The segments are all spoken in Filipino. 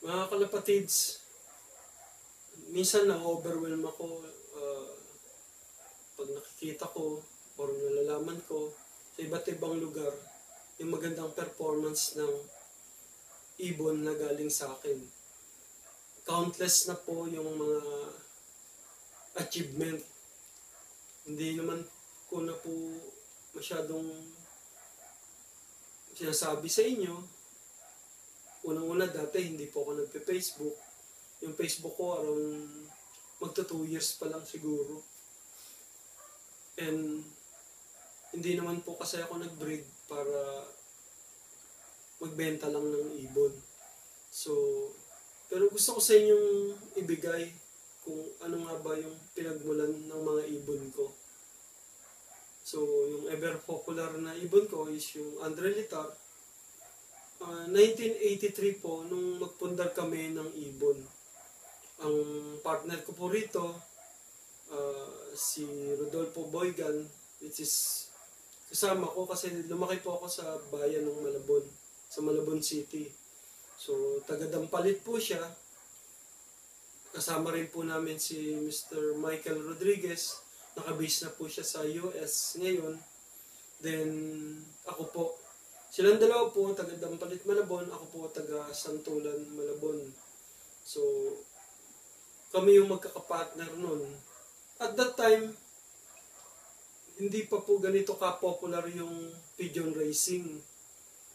Mga kalapatids, minsan na-overwhelm ako pag nakikita ko or nalalaman ko sa iba't ibang lugar yung magandang performance ng ibon na galing sa akin. Countless na po yung mga achievement. Hindi naman ko na po masyadong sinasabi sa inyo. Unang-una dati hindi po ako nagpe-Facebook. Yung Facebook ko around magto 2 years pa lang siguro. And hindi naman po kasi ako nag-breed para magbenta lang ng ibon. So, pero gusto ko sa inyong ibigay kung ano nga ba yung pinagmulan ng mga ibon ko. So, yung ever popular na ibon ko is yung Andrelitar. 1983 po, nung magpundar kami ng ibon. Ang partner ko po rito, si Rodolfo Boygan, which is kasama ko kasi lumaki po ako sa bayan ng Malabon, sa Malabon City. So, taga-Dampalit po siya. Kasama rin po namin si Mr. Michael Rodriguez. Nakabase na po siya sa US ngayon. Then, ako po. Silang dalawa po, taga-Dampalit Malabon. Ako po, taga-Santulan Malabon. So, kami yung magkakapartner nun. At that time, hindi pa po ganito ka-popular yung pigeon racing.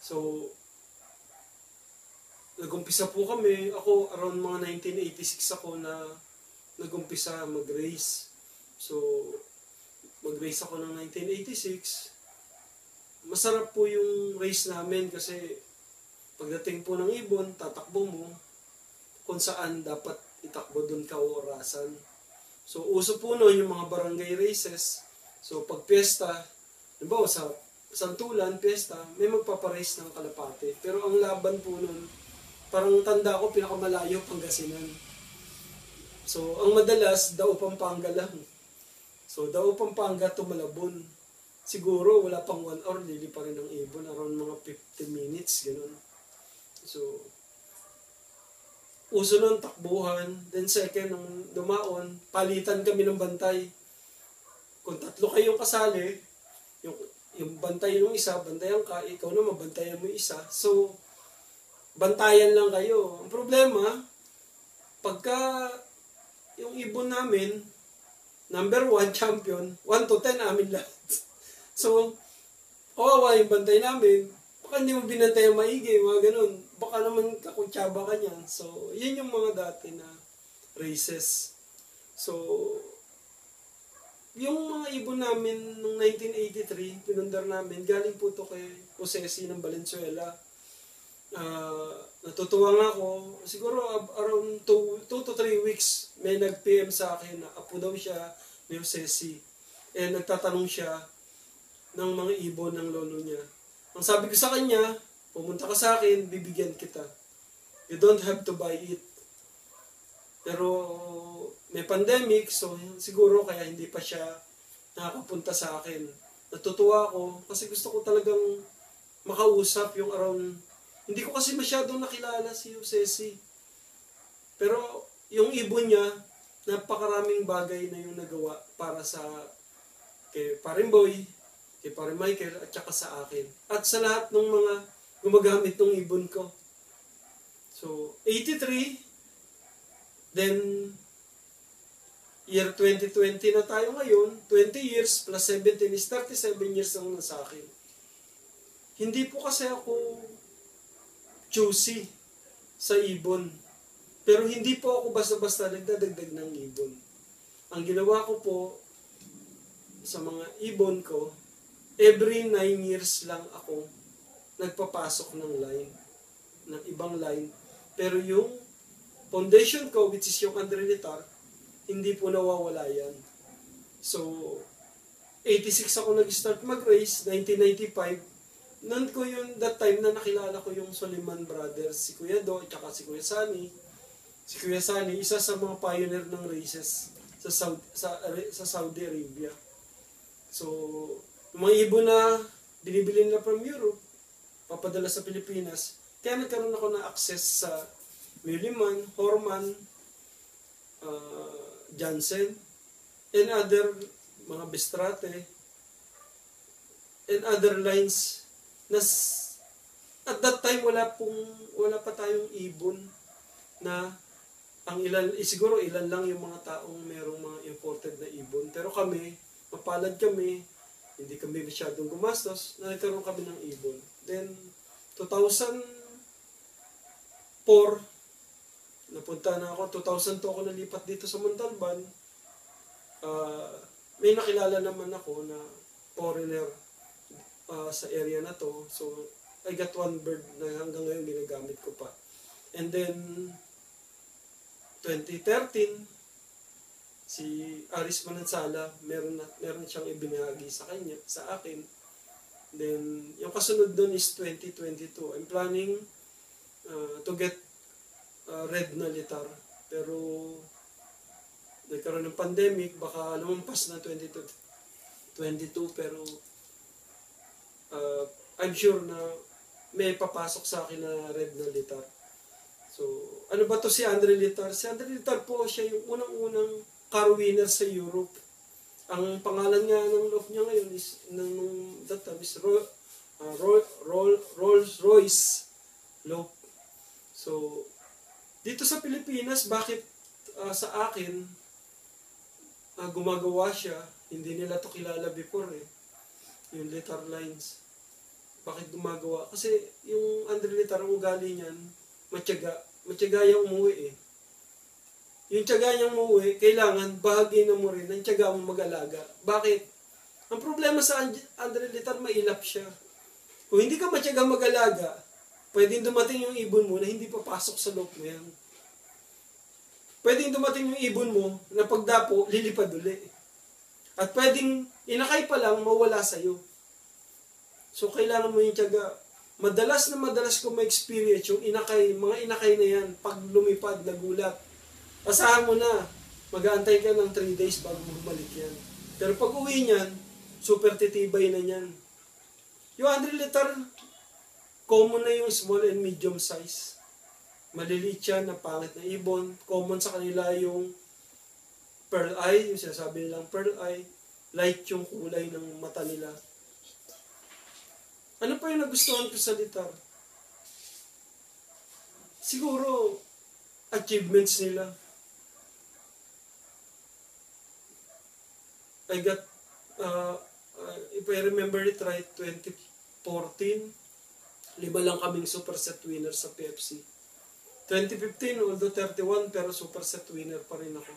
So, nag-umpisa po kami. Ako, around mga 1986 ako na nag-umpisa mag-race. So, mag-race ako ng 1986. Masarap po yung race namin kasi pagdating po ng ibon, tatakbo mo kung saan dapat itakbo doon ka orasan. So, uso po noon yung mga barangay races. So, pag piyesta, diba, sa Santulan, piyesta, may magpaparace ng kalapate. Pero ang laban po noon, parang tanda ko, pinakamalayo, Pangasinan. So, ang madalas, Dao Pampanga lang. So, Dao Pampanga to Malabon. Siguro, wala pang 1 hour, lili pa rin ang ibon. Around mga 50 minutes, gano'n. So, uso nun, takbuhan. Then second, nung dumaon, palitan kami ng bantay. Kung 3 kayong kasali, yung bantay ng isa, bantayan ka, ikaw na mabantayan mo yung isa. So, bantayan lang kayo. Ang problema, pagka yung ibon namin, number 1 champion, 1 to 10 amin lahat. So, kawawa yung bantay namin. Baka hindi mo binantay ang maigi, mga ganun. Baka naman kakutsaba ka niyan. So, yun yung mga dati na races. So, yung mga ibon namin noong 1983, pinundar namin, galing po to kay Josesi ng Valenzuela. Natutuwa nga ako, siguro around 2 to 3 weeks, may nag-PM sa akin na apo daw siya ni Josesi. And nagtatanong siya ng mga ibon ng lolo niya. Ang sabi ko sa kanya, pumunta ka sa akin, bibigyan kita. You don't have to buy it. Pero may pandemic, so siguro kaya hindi pa siya nakakapunta sa akin. Natutuwa ako kasi gusto ko talagang makausap yung around. Hindi ko kasi masyadong nakilala si Josesi. Pero yung ibon niya, napakaraming bagay na yung nagawa para sa kay Parimboy, kay Pare Michael, at saka sa akin. At sa lahat ng mga gumagamit ng ibon ko. So, 83, then, year 2020 na tayo ngayon, 20 years plus 17 is 37 years ang nasa akin. Hindi po kasi ako choosy sa ibon. Pero hindi po ako basta-basta nagdadagdag ng ibon. Ang ginawa ko po sa mga ibon ko, every 9 years lang ako nagpapasok ng line, ng ibang line. Pero yung foundation ko, which is yung Andrelitar, hindi po nawawala yan. So, 86 ako nag-start mag-race, 1995. Noon ko yun, that time na nakilala ko yung Soliman Brothers, si Kuya Do, at saka si Kuya Sani. Si Kuya Sani, isa sa mga pioneer ng races sa Saudi Arabia. So, yung mga ibon na binibili nila from Europe, papadala sa Pilipinas, kaya nagkaroon ako ng access sa Milliman, Horman, Jansen, and other mga Bestrate, and other lines na at that time wala pa tayong ibon na ang ilan, siguro ilan lang yung mga taong merong mga imported na ibon. Pero kami, mapalad kami, hindi kami masyadong gumastos, na nagkaroon kami ng ibon. Then, 2004, napunta na ako, 2002 ako nalipat dito sa Montalban. May nakilala naman ako na foreigner sa area na to. So, I got one bird na hanggang ngayon ginagamit ko pa. And then, 2013, si Aris Manansala, meron siyang ibinahagi sa akin. Then, yung kasunod doon is 2022. I'm planning to get red na litar. Pero, nagkaroon ng pandemic, baka lumampas na 2022, pero I'm sure na may papasok sa akin na red na litar. So, ano ba to si Andre Litar? Si Andre Litar po, siya yung unang-unang car winner sa Europe. Ang pangalan nga ng loaf niya ngayon is, that time is Rolls-Royce loaf. So, dito sa Pilipinas, bakit sa akin, gumagawa siya, hindi nila to kilala before yung Litar lines. Bakit gumagawa? Kasi yung Andre Litar, ang ugali niyan, matyaga yung umuwi Yung tiyaga niyang umuwi, kailangan bahagi na mo rin ng tiyaga mo mag-alaga. Bakit? Ang problema sa Andre Litar, mailap siya. Kung hindi ka matyaga mag-alaga, pwedeng dumating yung ibon mo na hindi papasok sa loob mo yan. Pwedeng dumating yung ibon mo na pagdapo, lilipad uli. At pwedeng inakay pa lang, mawala sa'yo. So, kailangan mo yung tiyaga. Madalas ko ma-experience yung mga inakay na yan, pag lumipad, nagulat. Asahan mo na, mag-aantay ka ng 3 days bago bumalik yan. Pero pag uwi niyan, super titibay na yan. Yung Andre Litar, common na yung small and medium size. Maliliit yan, na pangit na ibon. Common sa kanila yung pearl eye, yung sinasabi nilang pearl eye. Light yung kulay ng mata nila. Ano pa yung nagustuhan ko sa Litar? Siguro, achievements nila. I got, if I remember it right, 2014, 5 lang kaming superset winner sa PFC. 2015, although 31, pero superset winner pa rin ako.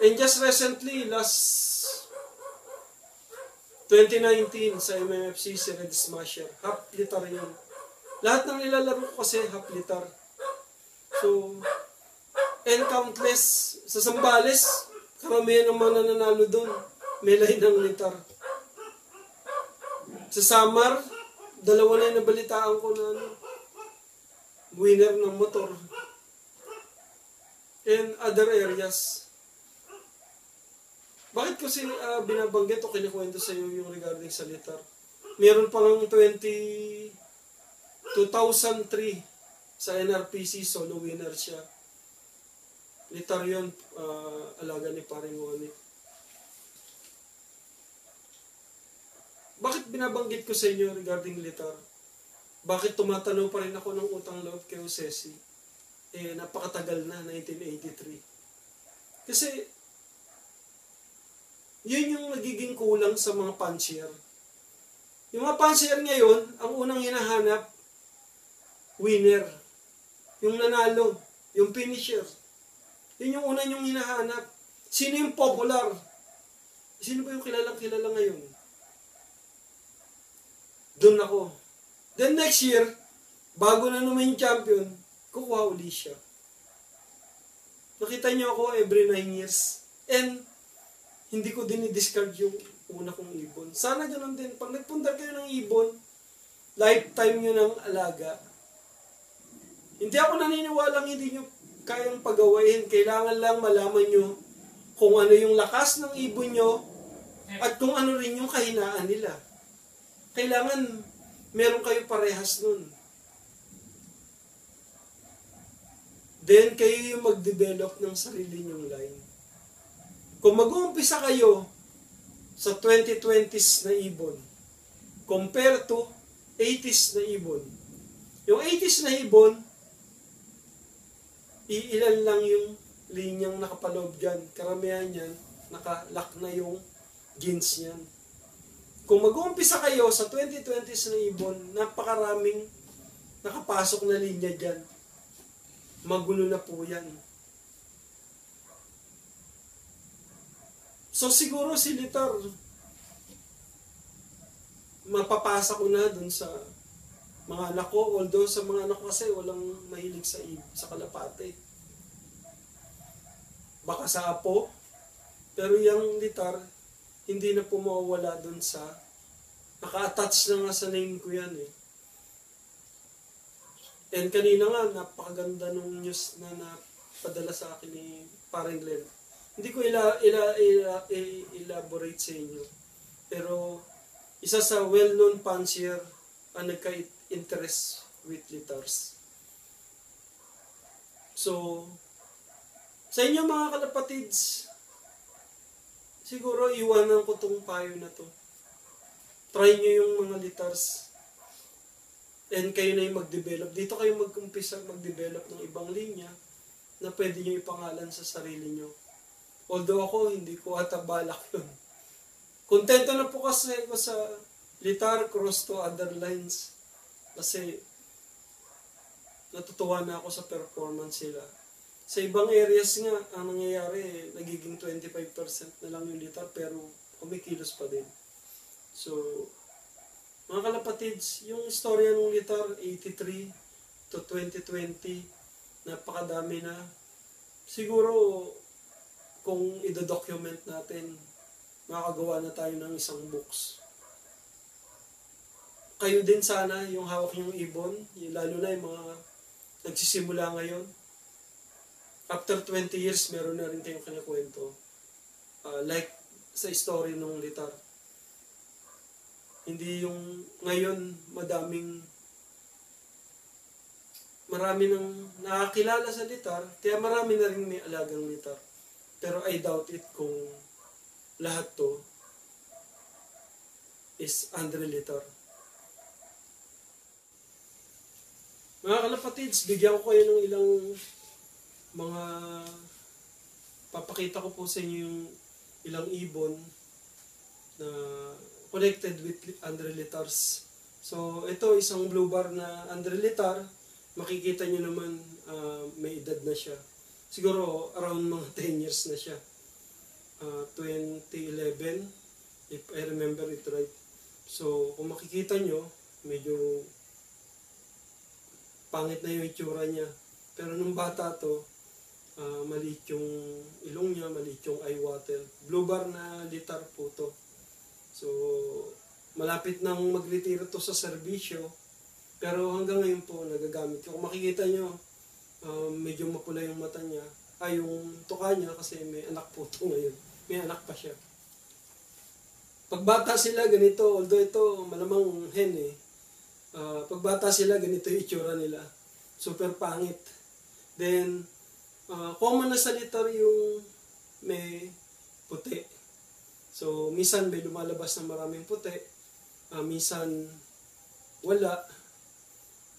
And just recently, last 2019 sa MMFC, si Red Smasher. Half litar yun. Lahat ng nilalaro ko kasi half litar. So, and countless. Sa Zambales, karamihan ng mga nananalo doon. May line ng litar. Sa Samar, 2 na yung nabalitaan ko na winner ng motor. And other areas. Bakit kasi binabanggit o kinikwento sa iyo yung regarding sa litar? Meron pa ng 2003 sa NRPC, solo winner siya. Litar yun, alaga ni Paring Wani. Bakit binabanggit ko sa inyo regarding litar? Bakit tumatanaw pa rin ako ng utang loob kay Josesi? Napakatagal na, 1983. Kasi, yun yung nagiging kulang sa mga puncher. Yung mga puncher ngayon, ang unang hinahanap, winner. Yung nanalo, yung finisher. Yun yung unang yung hinahanap. Sino yung popular? Sino ba yung kilalang-kilala ngayon? Doon ako. Then next year, bago na naman yung champion, kukuha uli siya. Nakita niyo ako every 9 years. And, hindi ko din i-discard yung una kong ibon. Sana ganoon din. Pag nagpunta kayo ng ibon, lifetime nyo ng alaga. Hindi ako naniniwalang hindi nyo kayang pagawain. Kailangan lang malaman nyo kung ano yung lakas ng ibon nyo at kung ano rin yung kahinaan nila. Kailangan meron kayo parehas nun. then kayo yung mag-develop ng sarili nyong line. Kung mag-uumpisa kayo sa 2020s na ibon, compare to 80s na ibon. Yung 80s na ibon, iilan lang yung linyang nakapaloob dyan. Karamihan yan, nakalock na yung jeans niyan. Kung mag-uumpisa kayo sa 2020s na ibon, napakaraming nakapasok na linya dyan. Magulo na po yan. So siguro si Litar, mapapasa ko na dun sa mga anak ko. Although sa mga anak ko kasi walang mahilig sa kalapate. Baka sa apo. Pero yung Litar, hindi na po mawawala dun sa naka-attach na nga sa name ko yan eh. And kanina nga, napakaganda nung news na napadala sa akin ni Paring Len. Hindi ko elaborate sa inyo. Pero isa sa well-known fancier ang nagka-interest with Litars. So, sa inyo mga kalapatids, siguro iwanan ko tong payo na to. Try nyo yung mga Litars. And kayo na yung mag-develop. Dito kayo mag-umpisa mag-develop ng ibang linya na pwede nyo ipangalan sa sarili nyo. Although ako, hindi ko ata balak yun. Kontento na po kasi ako sa Litar cross to other lines. Kasi natutuwa na ako sa performance sila. Sa ibang areas nga, ang nangyayari, nagiging 25% na lang yung Litar pero kumikilos pa din. So, mga kalapatids, yung istorya ng Litar, 83 to 2020, napakadami na. Siguro, kung i-document natin, makakagawa na tayo ng isang books. Kayo din sana, yung hawak yung ibon, lalo na yung mga nagsisimula ngayon. After 20 years, meron na rin kayong kinakwento. Like sa story ng Litar. Hindi yung ngayon, marami nang nakakilala sa Litar, kaya marami na rin may alagang Litar. Pero I doubt it kung lahat to is Andre Litar. Mga kalapatids, bigyan ko kayo ng ilang mga papakita ko po sa inyo yung ilang ibon na connected with Andre Litars. So, ito isang blue bar na Andre Litar. Makikita nyo naman may edad na siya. Siguro around mga 10 years na siya. 2011, if I remember it right. So, kung makikita nyo, medyo pangit na yung itsura niya. Pero nung bata to, maliit yung ilong niya, maliit yung eye water. Blue bar na Litar po to. So, malapit nang mag-retiro to sa serbisyo. Pero hanggang ngayon po, nagagamit. Kung makikita nyo, medyo mapula yung mata niya. Yung tuka niya kasi may anak po ito ngayon. May anak pa siya. Pagbata sila, ganito. Although ito, malamang hen eh. Pagbata sila, ganito yung itsura nila. Super pangit. Then, common na sa Litar yung may puti. So, minsan may lumalabas na maraming puti. Minsan, wala.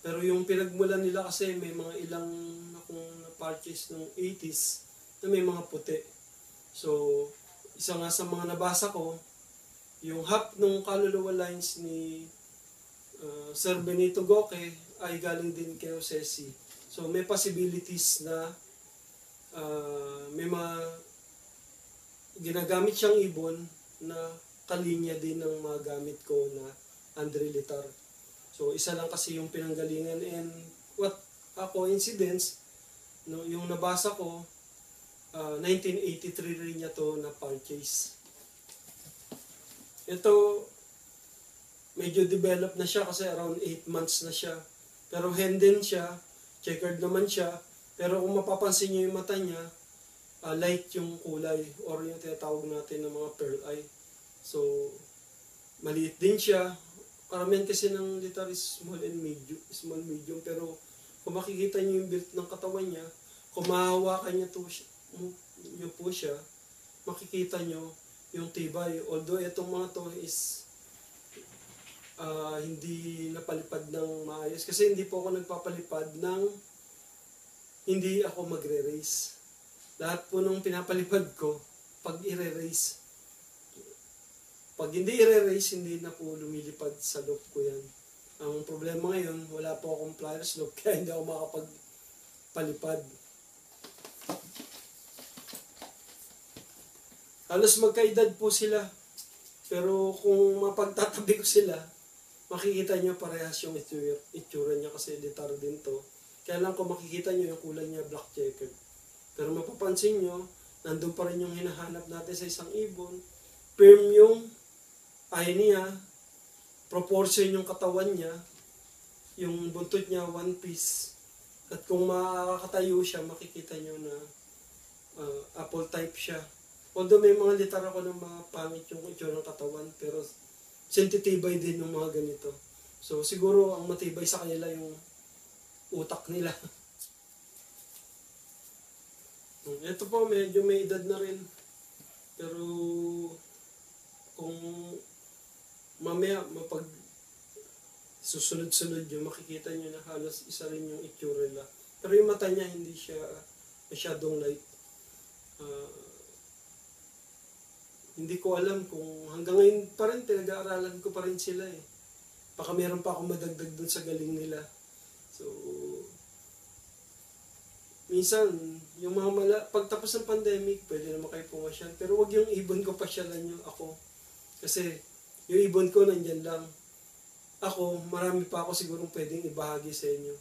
Pero yung pinagmulan nila kasi may mga ilang akong na-purchase ng 80s na may mga puti. So, isa nga sa mga nabasa ko, yung half ng kaluluwa lines ni Sir Benito Goque ay galing din kay Josesi. So, may possibilities na may mga ginagamit siyang ibon na kalinya din ng mga gamit ko na Andre Litar. So, isa lang kasi yung pinanggalingan and what a coincidence, no, yung nabasa ko, 1983 rin niya to na purchase. Ito, medyo developed na siya kasi around 8 months na siya. Pero hen din siya, checkered naman siya. Pero kung mapapansin niyo yung mata niya, light yung kulay or yung tinatawag natin ng mga pearl eye. So, maliit din siya. Karamihan kasi ng Litar is small and medium, small medium, pero kung makikita niyo yung build ng katawan niya, kung mahahawakan nyo po siya, makikita nyo yung tibay. Although itong mga to is hindi napalipad ng maayos. Kasi hindi po ako nagpapalipad ng hindi ako magre-raise. Lahat po nung pinapalipad ko, pag i-raise. Pag hindi i-raise, hindi na po lumilipad sa loop ko yan. Ang problema ngayon, wala po akong pliers loop, kaya hindi ako makapagpalipad. Halos magkaedad po sila. Pero kung mapagtatabi ko sila, makikita nyo parehas yung itsura niya kasi litar din to. Kaya lang kung makikita nyo yung kulay niya black checkered. Pero mapapansin nyo, nandun pa rin yung hinahanap natin sa isang ibon. Firm yung eye niya, proportion yung katawan niya, yung buntot niya one piece. At kung makakatayo siya, makikita nyo na apple type siya. Although may mga litar ako ng mga pangit yung itsura ng katawan, pero sensitibay din ng mga ganito. So siguro ang matibay sa kanila yung utak nila. Ito po medyo may edad na rin. Pero kung mamaya susunod-sunod yung makikita nyo na halos isa rin yung itsura nila. Pero yung mata niya hindi siya masyadong light. Hindi ko alam kung hanggang ngayon pa rin, pinag-aaralan ko pa rin sila eh. Baka meron pa akong madagdag dun sa galing nila. So, minsan, yung mga pagtapos ng pandemic, pwede naman kayo pumasyal. Pero wag yung ibon ko pasyalan yung ako. Kasi, yung ibon ko nandyan lang. Ako, marami pa ako sigurong pwedeng ibahagi sa inyo.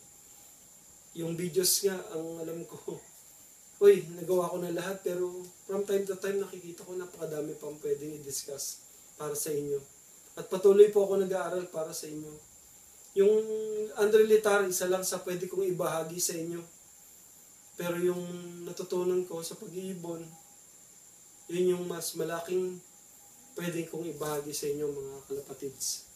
Yung videos nga, ang alam ko, uy, nagawa ko na lahat, pero from time to time nakikita ko napakadami pang pwedeng i-discuss para sa inyo. At patuloy po ako nag-aaral para sa inyo. Yung Andre Litar, isa lang sa pwede kong ibahagi sa inyo. Pero yung natutunan ko sa pag-iibon, yun yung mas malaking pwede kong ibahagi sa inyo mga kalapatids.